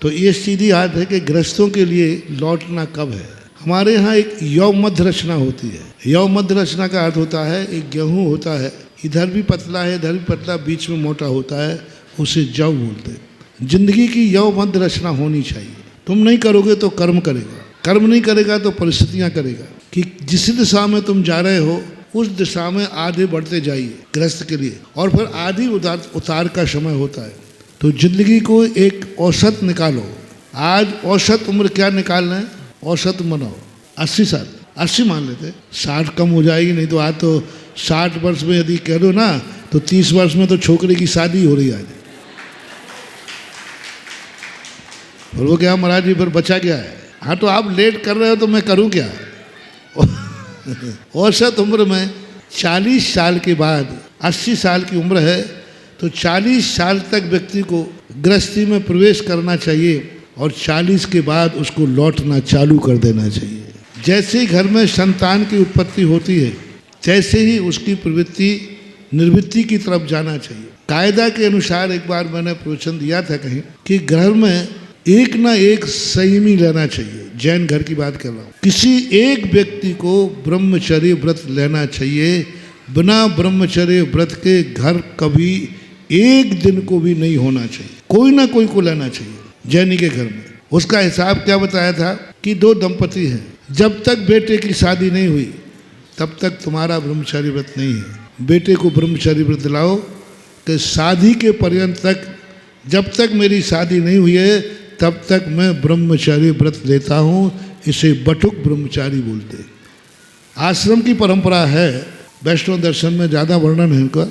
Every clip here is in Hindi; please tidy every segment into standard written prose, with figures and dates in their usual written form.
तो ये सीधी बात है कि गृहस्थों के लिए लौटना कब है। हमारे यहाँ एक यव मध्य रचना होती है। यव मध्य रचना का अर्थ होता है एक गेहूँ होता है, इधर भी पतला है इधर भी पतला, बीच में मोटा होता है, उसे जव बोलते हैं। जिंदगी की यव मध्य रचना होनी चाहिए। तुम नहीं करोगे तो कर्म करेगा, कर्म नहीं करेगा तो परिस्थितियाँ करेगा कि जिस दिशा में तुम जा रहे हो उस दिशा में आगे बढ़ते जाइए गृहस्थ के लिए। और फिर आदि उतार का समय होता है। तो जिंदगी को एक औसत निकालो। आज औसत उम्र क्या निकालना है? औसत बनाओ 80 साल, 80 मान लेते, 60 कम हो जाएगी। नहीं तो आज तो 60 वर्ष में यदि कह दो ना तो 30 वर्ष में तो छोकरे की शादी हो रही है आज। और वो क्या महाराज जी फिर बचा क्या है? हाँ तो आप लेट कर रहे हो तो मैं करूँ क्या? औसत उम्र में 40 साल के बाद 80 साल की उम्र है तो 40 साल तक व्यक्ति को गृहस्थी में प्रवेश करना चाहिए और 40 के बाद उसको लौटना चालू कर देना चाहिए। जैसे ही घर में संतान की उत्पत्ति होती है तैसे ही उसकी प्रवृत्ति निवृत्ति की तरफ जाना चाहिए। कायदा के अनुसार एक बार मैंने प्रवचन दिया था कहीं कि घर में एक ना एक संयमी लेना चाहिए। जैन घर की बात कर रहा हूँ। किसी एक व्यक्ति को ब्रह्मचर्य व्रत लेना चाहिए। बिना ब्रह्मचर्य व्रत के घर कभी एक दिन को भी नहीं होना चाहिए। कोई ना कोई को लेना चाहिए। जैनी के घर में उसका हिसाब क्या बताया था कि 2 दंपति हैं, जब तक बेटे की शादी नहीं हुई तब तक तुम्हारा ब्रह्मचारी व्रत नहीं है। बेटे को ब्रह्मचारी व्रत दिलाओ कि शादी के पर्यंत तक, जब तक मेरी शादी नहीं हुई है तब तक मैं ब्रह्मचारी व्रत लेता हूँ। इसे बटुक ब्रह्मचारी बोलते। आश्रम की परंपरा है, वैष्णव दर्शन में ज़्यादा वर्णन है इनका।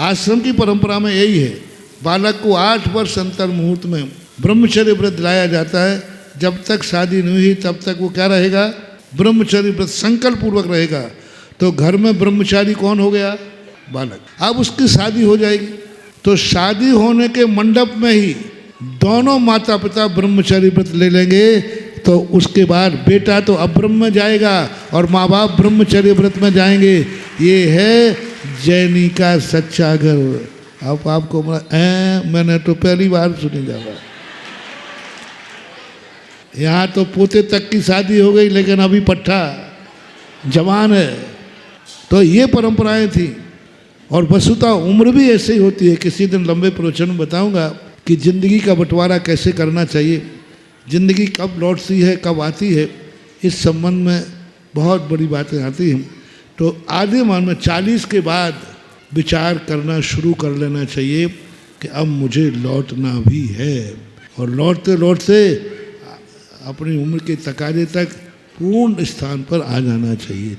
आश्रम की परंपरा में यही है, बालक को 8 वर्ष अंतर मुहूर्त में ब्रह्मचर्य व्रत दिलाया जाता है। जब तक शादी नहीं हुई तब तक वो क्या रहेगा? ब्रह्मचर्य व्रत संकल्प पूर्वक रहेगा। तो घर में ब्रह्मचारी कौन हो गया? बालक। अब उसकी शादी हो जाएगी तो शादी होने के मंडप में ही दोनों माता पिता ब्रह्मचर्य व्रत ले लेंगे। तो उसके बाद बेटा तो अब्रह्म में जाएगा और माँ बाप ब्रह्मचर्य व्रत में जाएंगे। ये है जैनी का सच्चा घर। अब आपको मैंने तो पहली बार सुनी जा रहा। यहाँ तो पोते तक की शादी हो गई लेकिन अभी पट्टा जवान है। तो ये परंपराएं थी और वस्तुतः उम्र भी ऐसे ही होती है। किसी दिन लंबे प्रवचन में बताऊंगा कि ज़िंदगी का बंटवारा कैसे करना चाहिए, ज़िंदगी कब लौटती है कब आती है, इस संबंध में बहुत बड़ी बातें आती हैं। तो आधे मन में 40 के बाद विचार करना शुरू कर लेना चाहिए कि अब मुझे लौटना भी है। और लौटते लौटते अपनी उम्र के तकाजे तक पूर्ण स्थान पर आ जाना चाहिए।